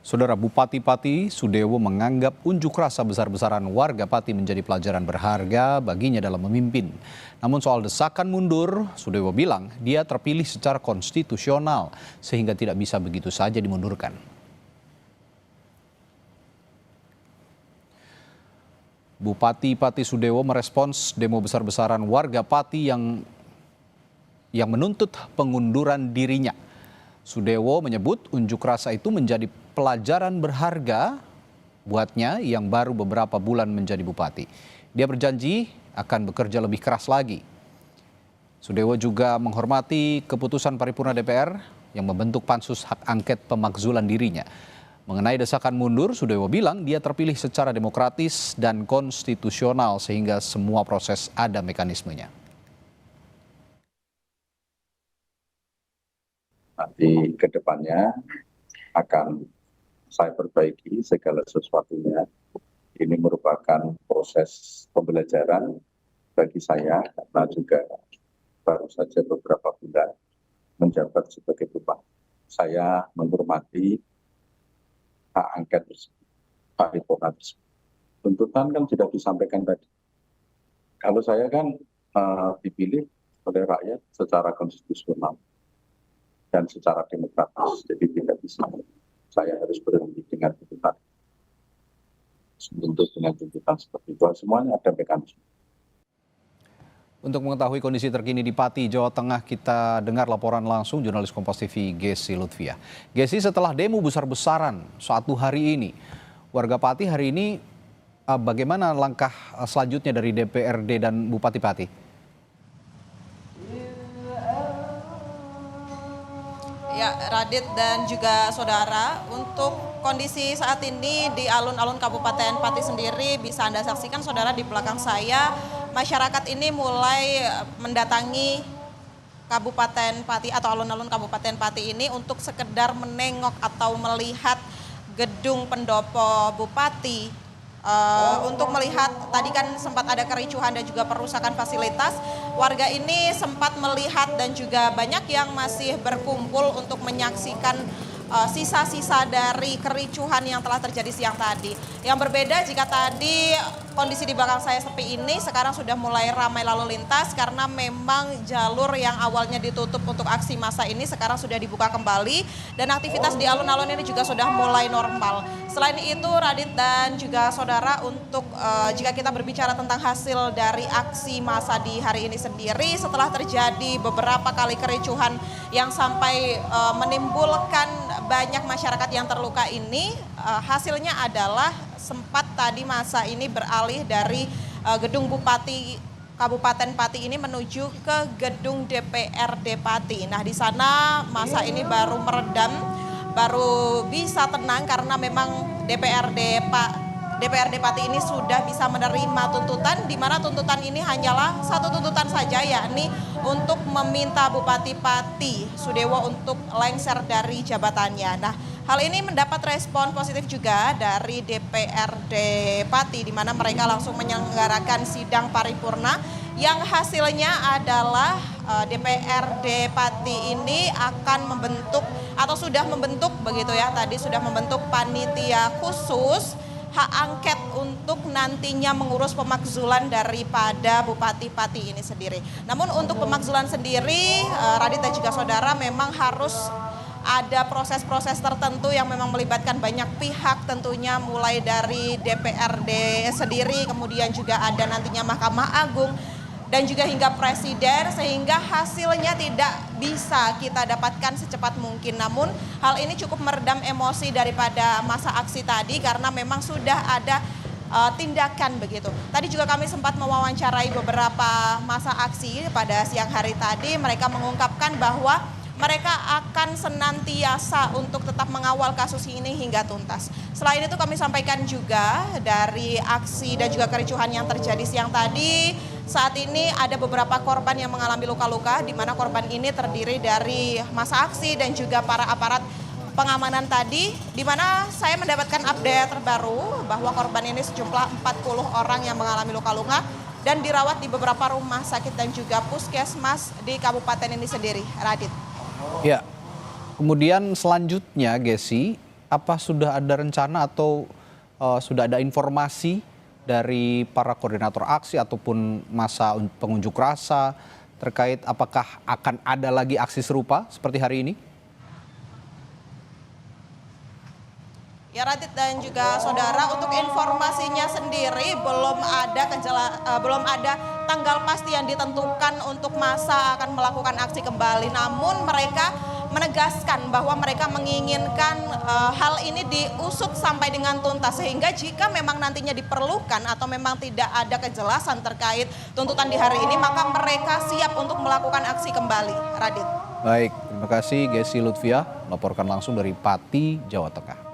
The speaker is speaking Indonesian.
Saudara Bupati Pati Sudewo menganggap unjuk rasa besar-besaran warga Pati menjadi pelajaran berharga baginya dalam memimpin. Namun soal desakan mundur, Sudewo bilang dia terpilih secara konstitusional sehingga tidak bisa begitu saja dimundurkan. Bupati Pati Sudewo merespons demo besar-besaran warga Pati yang menuntut pengunduran dirinya. Sudewo menyebut unjuk rasa itu menjadi pelajaran berharga buatnya yang baru beberapa bulan menjadi bupati. Dia berjanji akan bekerja lebih keras lagi. Sudewo juga menghormati keputusan paripurna DPR yang membentuk pansus hak angket pemakzulan dirinya. Mengenai desakan mundur, Sudewo bilang dia terpilih secara demokratis dan konstitusional sehingga semua proses ada mekanismenya. Nanti ke depannya akan saya perbaiki segala sesuatunya. Ini merupakan proses pembelajaran bagi saya karena juga baru saja beberapa bulan menjabat sebagai bupati. Saya menghormati hak angket tersebut, paripurna tersebut. Tuntutan kan sudah disampaikan tadi. Kalau saya kan dipilih oleh rakyat secara konstitusional dan secara demokratis, jadi tidak bisa saya harus berhenti dengan tuntutan. Untuk dengan tuntutan seperti itu, semuanya ada mekanisme. Untuk mengetahui kondisi terkini di Pati, Jawa Tengah, kita dengar laporan langsung jurnalis Kompas TV Gesi Lutfia. Gesi, setelah demo besar-besaran 1 hari ini, warga Pati hari ini bagaimana langkah selanjutnya dari DPRD dan Bupati Pati? Ya, Radit dan juga saudara, untuk kondisi saat ini di alun-alun Kabupaten Pati sendiri bisa Anda saksikan saudara di belakang saya, masyarakat ini mulai mendatangi Kabupaten Pati atau alun-alun Kabupaten Pati ini untuk sekedar menengok atau melihat gedung pendopo Bupati. Untuk melihat tadi kan sempat ada kericuhan dan juga perusakan fasilitas, warga ini sempat melihat dan juga banyak yang masih berkumpul untuk menyaksikan sisa-sisa dari kericuhan yang telah terjadi siang tadi. Yang berbeda jika tadi kondisi di belakang saya sepi ini, sekarang sudah mulai ramai lalu lintas karena memang jalur yang awalnya ditutup untuk aksi massa ini sekarang sudah dibuka kembali dan aktivitas di alun-alun ini juga sudah mulai normal. Selain itu Radit dan juga saudara, untuk jika kita berbicara tentang hasil dari aksi massa di hari ini sendiri, setelah terjadi beberapa kali kericuhan yang sampai menimbulkan banyak masyarakat yang terluka ini, hasilnya adalah sempat tadi massa ini beralih dari gedung Bupati Kabupaten Pati ini menuju ke gedung DPRD Pati. Nah, di sana massa ini baru meredam, baru bisa tenang karena memang DPRD Pati ini sudah bisa menerima tuntutan, di mana tuntutan ini hanyalah satu tuntutan saja, yakni untuk meminta Bupati Pati Sudewo untuk lengser dari jabatannya. Nah, hal ini mendapat respon positif juga dari DPRD Pati, di mana mereka langsung menyelenggarakan sidang paripurna yang hasilnya adalah DPRD Pati ini akan membentuk atau sudah membentuk begitu ya, tadi sudah membentuk panitia khusus hak angket untuk nantinya mengurus pemakzulan daripada Bupati Pati ini sendiri. Namun untuk pemakzulan sendiri, Radit dan juga saudara, memang harus ada proses-proses tertentu yang memang melibatkan banyak pihak tentunya, mulai dari DPRD sendiri, kemudian juga ada nantinya Mahkamah Agung, dan juga hingga presiden, sehingga hasilnya tidak bisa kita dapatkan secepat mungkin. Namun hal ini cukup meredam emosi daripada masa aksi tadi karena memang sudah ada tindakan begitu. Tadi juga kami sempat mewawancarai beberapa masa aksi pada siang hari tadi. Mereka mengungkapkan bahwa mereka akan senantiasa untuk tetap mengawal kasus ini hingga tuntas. Selain itu kami sampaikan juga dari aksi dan juga kericuhan yang terjadi siang tadi, saat ini ada beberapa korban yang mengalami luka-luka, di mana korban ini terdiri dari masa aksi dan juga para aparat pengamanan tadi, di mana saya mendapatkan update terbaru bahwa korban ini sejumlah 40 orang yang mengalami luka-luka dan dirawat di beberapa rumah sakit dan juga puskesmas di kabupaten ini sendiri. Radit. Ya, kemudian selanjutnya Gesi, apa sudah ada rencana atau sudah ada informasi dari para koordinator aksi ataupun masa pengunjuk rasa terkait apakah akan ada lagi aksi serupa seperti hari ini? Ya Radit dan juga saudara, untuk informasinya sendiri belum ada tanggal pasti yang ditentukan untuk masa akan melakukan aksi kembali. Namun mereka menegaskan bahwa mereka menginginkan hal ini diusut sampai dengan tuntas, sehingga jika memang nantinya diperlukan atau memang tidak ada kejelasan terkait tuntutan di hari ini, maka mereka siap untuk melakukan aksi kembali. Radit. Baik, terima kasih Gesi Lutfia melaporkan langsung dari Pati, Jawa Tengah.